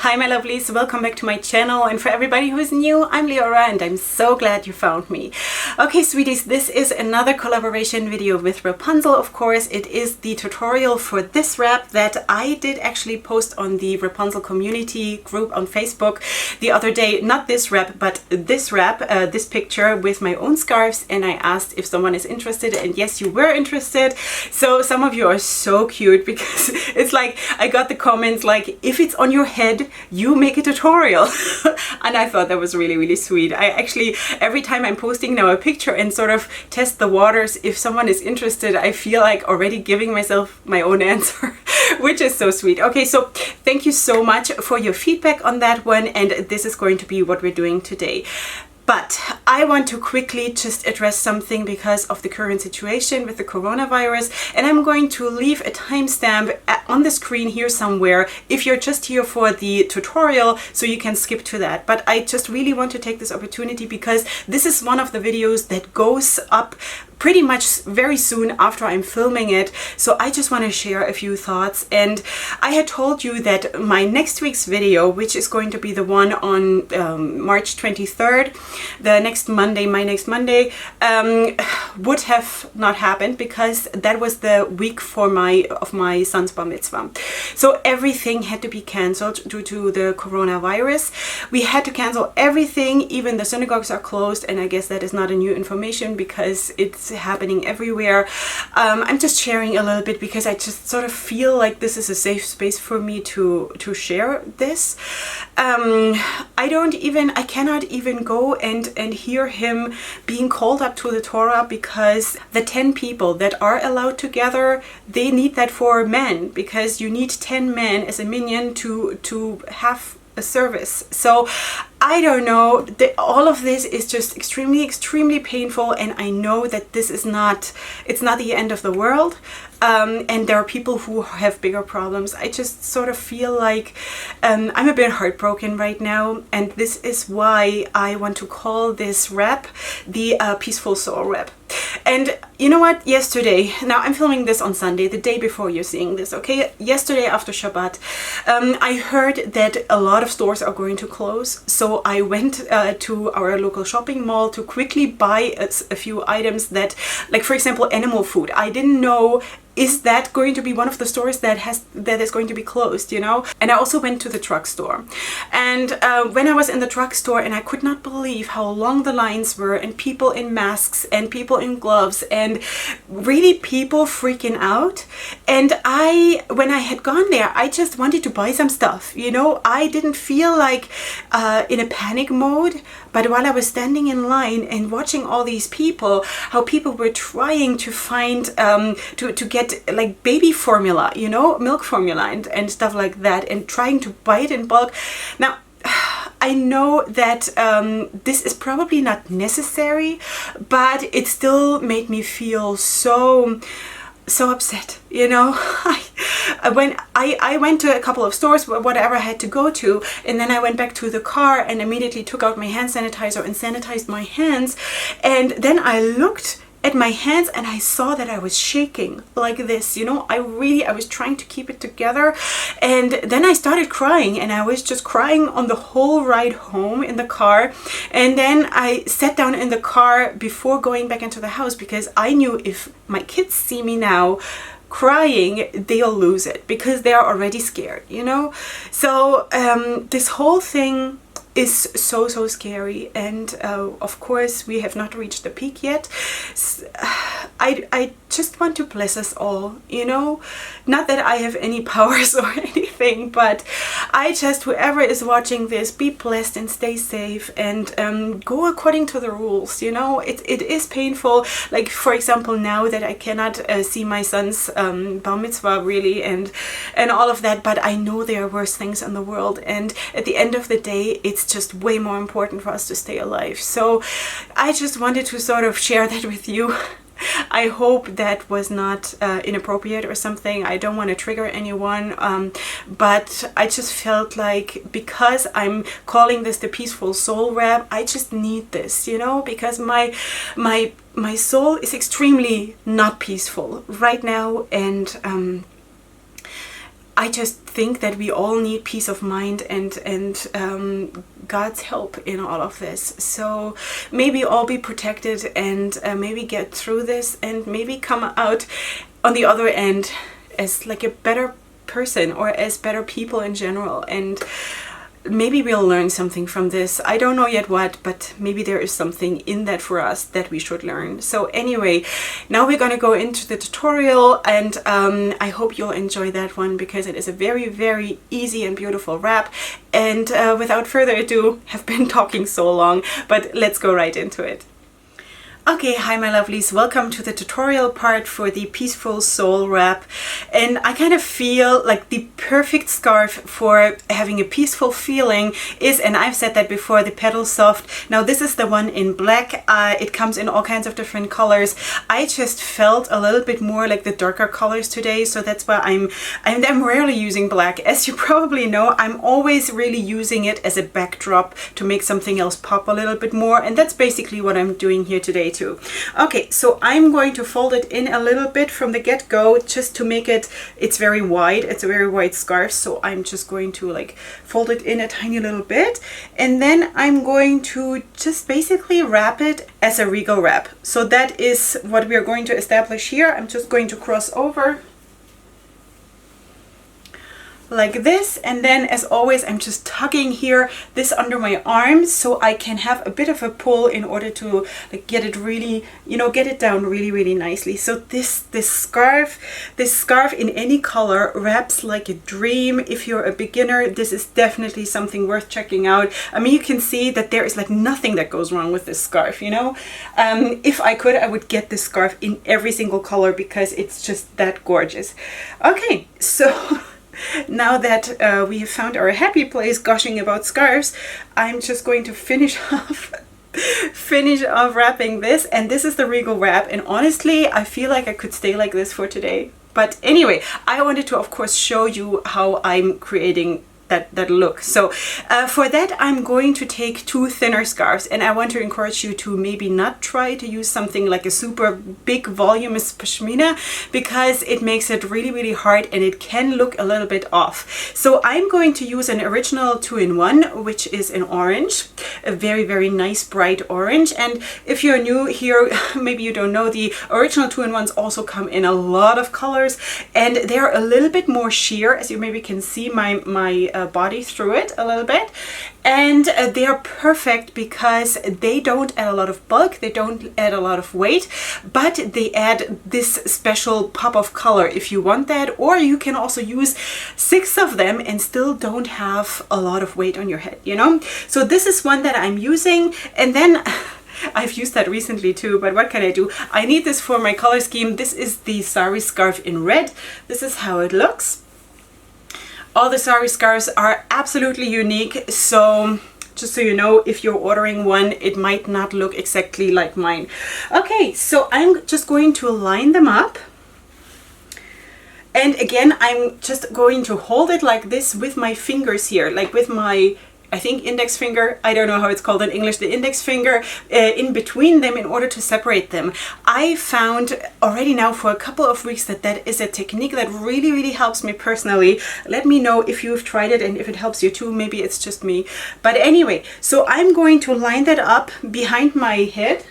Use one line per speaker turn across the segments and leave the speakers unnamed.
Hi my lovelies, welcome back to my channel, and for everybody who is new, I'm Leorah and I'm so glad you found me. Okay sweeties, this is another collaboration video with Wrapunzel. Of course, it is the tutorial for this wrap that I did actually post on the Wrapunzel community group on Facebook the other day. Not this wrap, but this wrap, this picture with my own scarves, and I asked if someone is interested, and yes, you were interested. So some of you are so cute because it's like I got the comments like, if it's on your head, you make a tutorial. And I thought that was really sweet. I actually, every time I'm posting now a picture and sort of test the waters, if someone is interested, I feel like already giving myself my own answer, which is so sweet. Okay, so thank you so much for your feedback on that one, and this is going to be what we're doing today. But I want to quickly just address something because of the current situation with the coronavirus, and I'm going to leave a timestamp on the screen here somewhere if you're just here for the tutorial, so you can skip to that. But I just really want to take this opportunity because this is one of the videos that goes up pretty much very soon after I'm filming it, so I just want to share a few thoughts. And I had told you that my next week's video, which is going to be the one on March 23rd, the next Monday, my next Monday, would have not happened because that was the week for my son's bar mitzvah. So everything had to be cancelled due to the coronavirus. We had to cancel everything, even the synagogues are closed, and I guess that is not a new information because it's happening everywhere. I'm just sharing a little bit because I just sort of feel like this is a safe space for me to share this. I cannot even go and hear him being called up to the Torah because the 10 people that are allowed together, they need that for men, because you need 10 men as a minyan to have a service. So I don't know, all of this is just extremely painful, and I know that this is not, it's not the end of the world, and there are people who have bigger problems. I just sort of feel like I'm a bit heartbroken right now, and this is why I want to call this wrap the Peaceful Soul wrap. And you know what, yesterday, now I'm filming this on Sunday, the day before you're seeing this, okay? Yesterday after Shabbat, I heard that a lot of stores are going to close, so I went to our local shopping mall to quickly buy a few items that, like for example, animal food. I didn't know, is that going to be one of the stores that is going to be closed, you know? And I also went to the drugstore. And when I was in the drugstore, and I could not believe how long the lines were, and people in masks and people in gloves, and really people freaking out. And when I had gone there, I just wanted to buy some stuff, you know? I didn't feel like in a panic mode, but while I was standing in line and watching all these people, how people were trying to find, to get like baby formula, you know, milk formula and stuff like that, and trying to buy it in bulk. Now, I know that this is probably not necessary, but it still made me feel so upset, you know. When I went to a couple of stores, whatever I had to go to, and then I went back to the car and immediately took out my hand sanitizer and sanitized my hands, and then I looked at my hands and I saw that I was shaking like this, you know. I was trying to keep it together, and then I started crying, and I was just crying on the whole ride home in the car. And then I sat down in the car before going back into the house because I knew if my kids see me now crying, they'll lose it because they are already scared, you know. So this whole thing is so scary, and of course we have not reached the peak yet. I just want to bless us all, you know. Not that I have any powers or anything, but I just, whoever is watching this, be blessed and stay safe, and go according to the rules, you know. It is painful, like for example now that I cannot see my son's bar mitzvah really, and all of that, but I know there are worse things in the world, and at the end of the day it's just way more important for us to stay alive. So I just wanted to sort of share that with you. I hope that was not inappropriate or something. I don't want to trigger anyone, but I just felt like, because I'm calling this the Peaceful Soul wrap, I just need this, you know, because my soul is extremely not peaceful right now, and I just think that we all need peace of mind and God's help in all of this. So maybe all be protected and maybe get through this and maybe come out on the other end as like a better person or as better people in general. And maybe we'll learn something from this. I don't know yet what, but maybe there is something in that for us that we should learn. So anyway, now we're going to go into the tutorial, and I hope you'll enjoy that one because it is a very, very easy and beautiful wrap. And without further ado, have been talking so long, but let's go right into it. Okay, hi my lovelies, welcome to the tutorial part for the Peaceful Soul wrap. And I kind of feel like the perfect scarf for having a peaceful feeling is, and I've said that before, the Petal Soft. Now this is the one in black. It comes in all kinds of different colors. I just felt a little bit more like the darker colors today, so that's why I'm rarely using black. As you probably know, I'm always really using it as a backdrop to make something else pop a little bit more, and that's basically what I'm doing here today too. Okay, so I'm going to fold it in a little bit from the get-go just to make it's very wide. It's a very wide scarf, so I'm just going to like fold it in a tiny little bit, and then I'm going to just basically wrap it as a regal wrap. So that is what we are going to establish here. I'm just going to cross over like this, and then as always I'm just tugging here this under my arms so I can have a bit of a pull in order to like get it really, you know, get it down really, really nicely. So this scarf in any color wraps like a dream. If you're a beginner, this is definitely something worth checking out. I mean, you can see that there is like nothing that goes wrong with this scarf, you know. If I could, I would get this scarf in every single color because it's just that gorgeous. Okay, so now that we have found our happy place gushing about scarves, I'm just going to finish off wrapping this, and this is the regal wrap, and honestly I feel like I could stay like this for today. But anyway, I wanted to of course show you how I'm creating that look. So for that I'm going to take two thinner scarves, and I want to encourage you to maybe not try to use something like a super big voluminous pashmina because it makes it really, really hard and it can look a little bit off. So I'm going to use an original 2-in-1, which is an orange, a very, very nice bright orange. And if you're new here, maybe you don't know, the original 2-in-1s also come in a lot of colors, and they're a little bit more sheer, as you maybe can see my body through it a little bit, and they are perfect because they don't add a lot of bulk, they don't add a lot of weight, but they add this special pop of color if you want that. Or you can also use 6 of them and still don't have a lot of weight on your head, you know. So this is one that I'm using, and then I've used that recently too, but what can I do? I need this for my color scheme. This is the sari scarf in red. This is how it looks. All the sari scarves are absolutely unique, so just so you know, if you're ordering one, it might not look exactly like mine. Okay, so I'm just going to line them up. And again, I'm just going to hold it like this with my fingers here, like with my, I think, index finger, I don't know how it's called in English, the index finger in between them in order to separate them. I found already now for a couple of weeks that that is a technique that really, really helps me personally. Let me know if you've tried it and if it helps you too. Maybe it's just me. But anyway, so I'm going to line that up behind my head.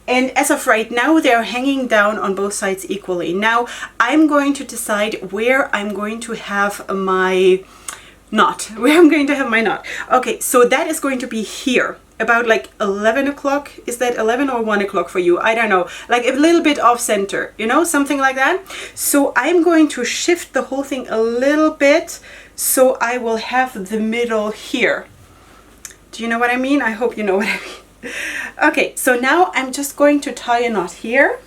And as of right now, they're hanging down on both sides equally. Now, I'm going to decide where I'm going to have my knot, Okay, so that is going to be here about like 11 o'clock. Is that 11 or 1 o'clock for you? I don't know, like a little bit off center, you know, something like that. So I'm going to shift the whole thing a little bit so I will have the middle here. Do you know what I mean? I hope you know what I mean. Okay, so now I'm just going to tie a knot here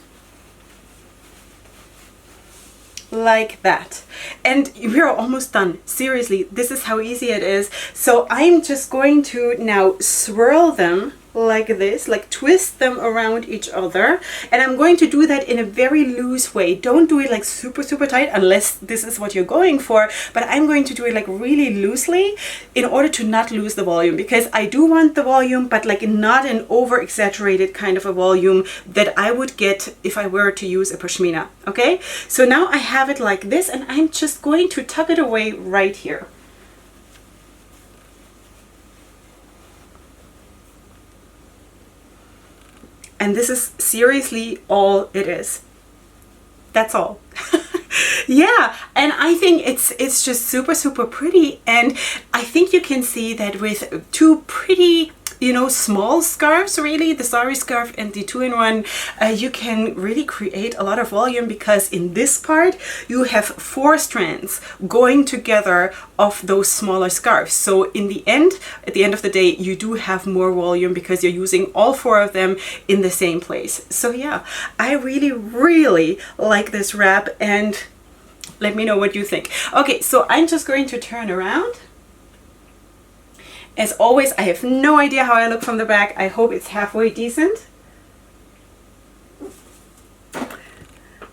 like that, and we're almost done. Seriously, this is how easy it is. So I'm just going to now swirl them like this, like twist them around each other. And I'm going to do that in a very loose way. Don't do it like super, super tight unless this is what you're going for. But I'm going to do it like really loosely in order to not lose the volume, because I do want the volume, but like not an over exaggerated kind of a volume that I would get if I were to use a pashmina. Okay, so now I have it like this, and I'm just going to tuck it away right here. And this is seriously all it is. That's all. Yeah, and I think it's just super, super pretty. And I think you can see that with two pretty, you know, small scarves, really, the sari scarf and the 2-in-1, you can really create a lot of volume, because in this part you have 4 strands going together of those smaller scarves. So in the end, at the end of the day, you do have more volume because you're using all 4 of them in the same place. So yeah, I really, really like this wrap, and let me know what you think. Okay, so I'm just going to turn around. As always, I have no idea how I look from the back. I hope it's halfway decent.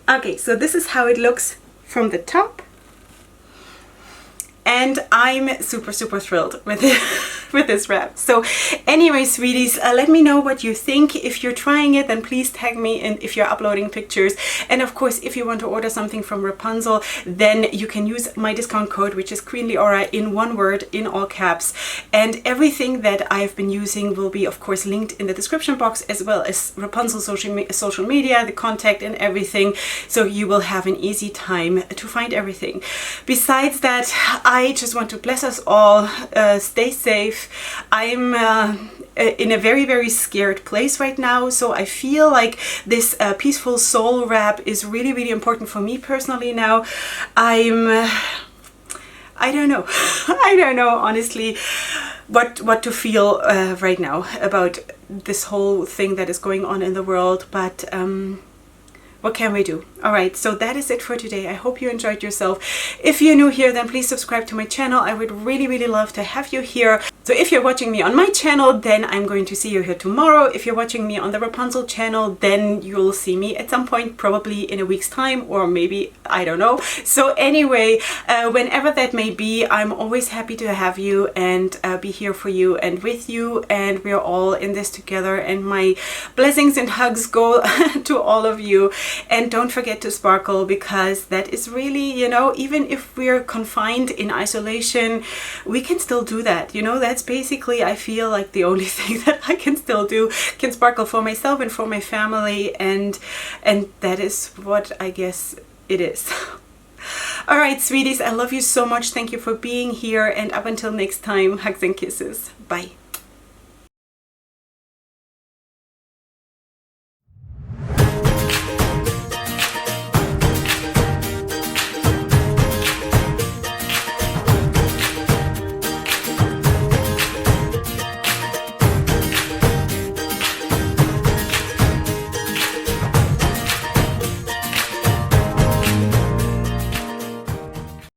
Okay, so this is how it looks from the top. And I'm super, super thrilled with it, with this wrap. So anyway, sweeties, let me know what you think. If you're trying it, then please tag me, and if you're uploading pictures. And of course, if you want to order something from Wrapunzel, then you can use my discount code, which is Queen Leorah, in one word, in all caps. And everything that I've been using will be, of course, linked in the description box, as well as Wrapunzel's social media, the contact and everything. So you will have an easy time to find everything. Besides that, I just want to bless us all. Stay safe. I'm in a very, very scared place right now, so I feel like this peaceful soul wrap is really, really important for me personally now. I don't know. I don't know, honestly, what to feel right now about this whole thing that is going on in the world, but what can we do? All right, so that is it for today. I hope you enjoyed yourself. If you're new here, then please subscribe to my channel. I would really, really love to have you here. So if you're watching me on my channel, then I'm going to see you here tomorrow. If you're watching me on the Wrapunzel channel, then you'll see me at some point, probably in a week's time, or maybe, I don't know. So anyway, whenever that may be, I'm always happy to have you and be here for you and with you. And we're all in this together. And my blessings and hugs go to all of you. And don't forget to sparkle, because that is really, you know, even if we're confined in isolation, we can still do that. You know, that's basically, I feel like, the only thing that I can still do, can sparkle for myself and for my family, and that is what I guess it is. All right, sweeties, I love you so much. Thank you for being here, and up until next time, hugs and kisses. Bye.